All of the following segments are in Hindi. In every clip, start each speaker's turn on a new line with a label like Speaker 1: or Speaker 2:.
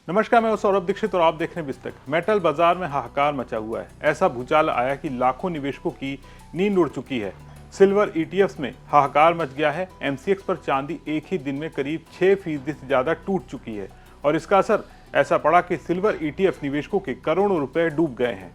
Speaker 1: नमस्कार, मैं सौरभ दीक्षित और आप देख रहे हैं बिस्तक। मेटल बाजार में हाहाकार मचा हुआ है। ऐसा भूचाल आया कि लाखों निवेशकों की नींद उड़ चुकी है। सिल्वर ईटीएफ्स में हाहाकार मच गया है। एमसीएक्स पर चांदी एक ही दिन में करीब 6% से ज्यादा टूट चुकी है और इसका असर ऐसा पड़ा कि सिल्वर ईटीएफ निवेशकों के करोड़ों रुपए डूब गए हैं।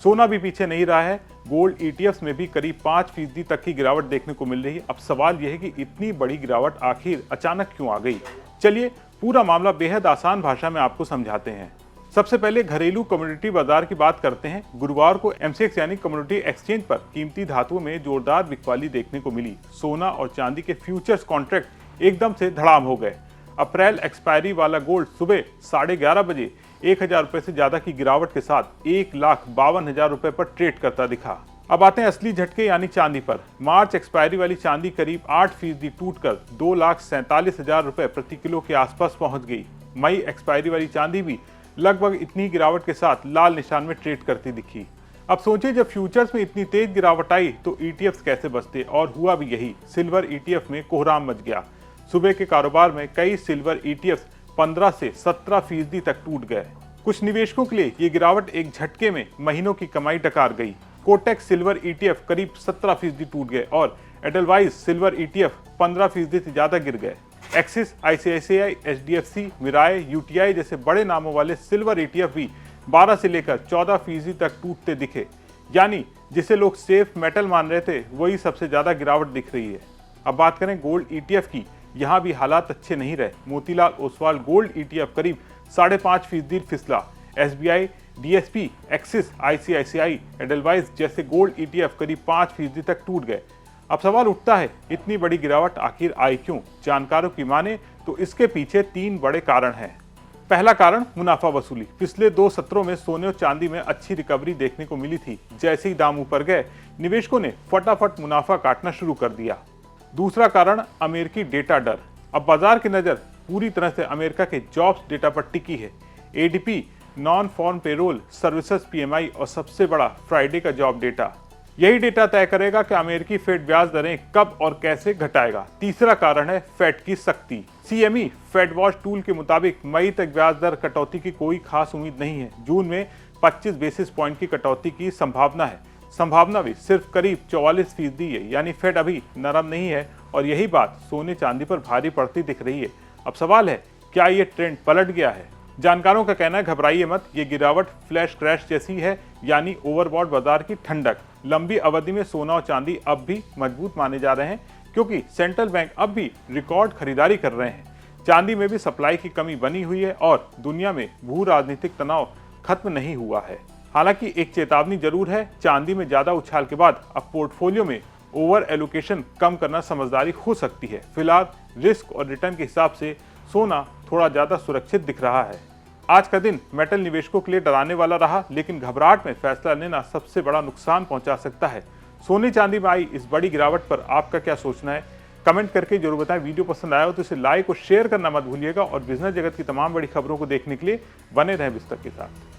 Speaker 1: सोना भी पीछे नहीं रहा है। गोल्ड ईटीएफ्स में भी करीब 5% तक की गिरावट देखने को मिल रही है। अब सवाल यह है कि इतनी बड़ी गिरावट आखिर अचानक क्यों आ गई। चलिए पूरा मामला बेहद आसान भाषा में आपको समझाते हैं। सबसे पहले घरेलू कमोडिटी बाजार की बात करते हैं। गुरुवार को एमसीएक्स यानी कमोडिटी एक्सचेंज पर कीमती धातुओं में जोरदार बिकवाली देखने को मिली। सोना और चांदी के फ्यूचर्स कॉन्ट्रैक्ट एकदम से धड़ाम हो गए। अप्रैल एक्सपायरी वाला गोल्ड सुबह 11:30 बजे 1000 रुपए से ज्यादा की गिरावट के साथ 1,52,000 रुपए पर ट्रेड करता दिखा। अब आते हैं असली झटके यानी चांदी पर। मार्च एक्सपायरी वाली चांदी करीब 8% टूटकर 2,47,000 रुपए प्रति किलो के आसपास पहुंच गई। मई एक्सपायरी वाली चांदी भी लगभग इतनी गिरावट के साथ लाल निशान में ट्रेड करती दिखी। अब सोचिए, जब फ्यूचर्स में इतनी तेज गिरावट आई तो ईटीएफ्स कैसे बचते, और हुआ भी यही। सिल्वर ईटीएफ में कोहराम मच गया। सुबह के कारोबार में कई सिल्वर ईटीएफ्स 15 से 17% तक टूट गए। कुछ निवेशकों के लिए ये गिरावट एक झटके में महीनों की कमाई डकार गई। कोटेक सिल्वर ईटीएफ करीब 17% टूट गए और एडलवाइज सिल्वर ईटीएफ 15% से ज्यादा गिर गए। एक्सिस, आईसीआईसीआई, एचडीएफसी, मिराय, यूटीआई जैसे बड़े नामों वाले सिल्वर ईटीएफ भी 12 से लेकर 14% तक टूटते दिखे। यानी जिसे लोग सेफ मेटल मान रहे थे वही सबसे ज्यादा गिरावट दिख रही है। अब बात करें गोल्ड ईटीएफ की, यहाँ भी हालात अच्छे नहीं रहे। मोतीलाल ओसवाल गोल्ड ईटीएफ करीब 5.5% फिसला। SBI, DSP, Axis, ICICI, Edelweiss जैसे गोल्ड ईटीएफ करीब 5% तक टूट गए। अब सवाल उठता है, इतनी बड़ी गिरावट आखिर आई क्यों? जानकारों की माने तो इसके पीछे 3 बड़े कारण हैं। पहला कारण मुनाफा वसूली। पिछले 2 सत्रों में सोने और चांदी में अच्छी रिकवरी देखने को मिली थी। जैसे ही दाम ऊपर गए, निवेशकों ने फटाफट मुनाफा काटना शुरू कर दिया। दूसरा कारण अमेरिकी डेटा डर। अब बाजार की नजर पूरी तरह से अमेरिका के जॉब्स डेटा पर टिकी है। ADP, non farm payroll, services PMI और सबसे बड़ा फ्राइडे का जॉब डेटा। यही डेटा तय करेगा कि अमेरिकी फेड ब्याज दरें कब और कैसे घटाएगा। तीसरा कारण है फेड की सख्ती। सीएमई फेड वॉच टूल के मुताबिक मई तक ब्याज दर कटौती की कोई खास उम्मीद नहीं है। जून में 25 बेसिस पॉइंट की कटौती की संभावना है। संभावना भी सिर्फ करीब 44% है, यानी फेड अभी नरम नहीं है और यही बात सोने चांदी पर भारी पड़ती दिख रही है। अब सवाल है, क्या ये ट्रेंड पलट गया है? जानकारों का कहना है, घबराइए मत, ये गिरावट फ्लैश क्रैश जैसी है, यानी ओवरबॉट बाजार की ठंडक। लंबी अवधि में सोना और चांदी अब भी मजबूत माने जा रहे हैं क्योंकि सेंट्रल बैंक अब भी रिकॉर्ड खरीदारी कर रहे हैं। चांदी में भी सप्लाई की कमी बनी हुई है और दुनिया में भू राजनीतिक तनाव खत्म नहीं हुआ है। हालांकि एक चेतावनी जरूर है, चांदी में ज्यादा उछाल के बाद अब पोर्टफोलियो में ओवर एलोकेशन कम करना समझदारी हो सकती है। फिलहाल रिस्क और रिटर्न के हिसाब से सोना थोड़ा ज्यादा सुरक्षित दिख रहा है। आज का दिन मेटल निवेशकों के लिए डराने वाला रहा, लेकिन घबराहट में फैसला लेना सबसे बड़ा नुकसान पहुंचा सकता है। सोने चांदी में आई इस बड़ी गिरावट पर आपका क्या सोचना है? कमेंट करके जरूर बताएं। वीडियो पसंद आया हो तो इसे लाइक और शेयर करना मत भूलिएगा और बिजनेस जगत की तमाम बड़ी खबरों को देखने के लिए बने रहें बिस्तक के साथ।